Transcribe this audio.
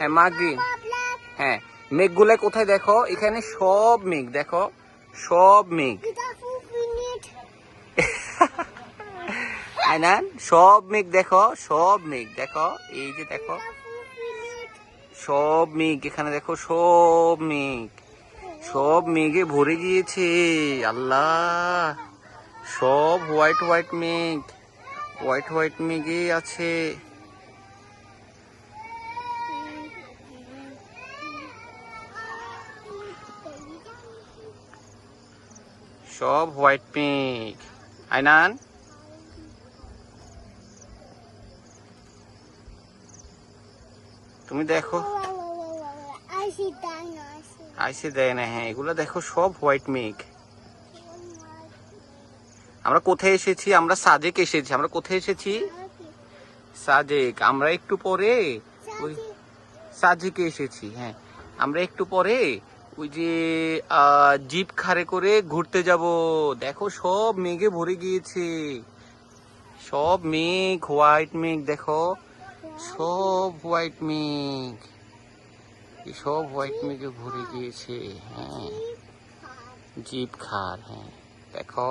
হ্যাঁ মা গ্রিন। হ্যাঁ মেঘগুলো কোথায় দেখো, এখানে সব মেঘ দেখো, সব মেঘ। আয়নান সব মেঘ দেখো, সব মেঘ দেখো, এই যে দেখো সব মেঘ, এখানে দেখো সব মেঘ, সব মেঘে ভরে গিয়েছে। আল্লাহ, সব হোয়াইট হোয়াইট মেঘ, হোয়াইট হোয়াইট মেঘে আছে। সব হোয়াইট মেঘ। আয়নান তুমি দেখো, আইসে দেয় না। হ্যাঁ এগুলো দেখো সব হোয়াইট মেঘ। আমরা কোথায় এসেছি? আমরা সাজেক এসেছি। আমরা কোথায় এসেছি? সাজেক। আমরা একটু পরে ওই সাজেকে এসেছি। হ্যাঁ আমরা একটু পরে ওই যে জিপ খাড়ে করে ঘুরতে যাব। দেখো সব মেঘে ভরে গিয়েছে, সব মেঘ হোয়াইট মেঘ দেখো, সব হোয়াইট মেঘ, সব হোয়াইট মেঘে ভরে গিয়েছে। হ্যাঁ জিপ খার। হ্যাঁ দেখো।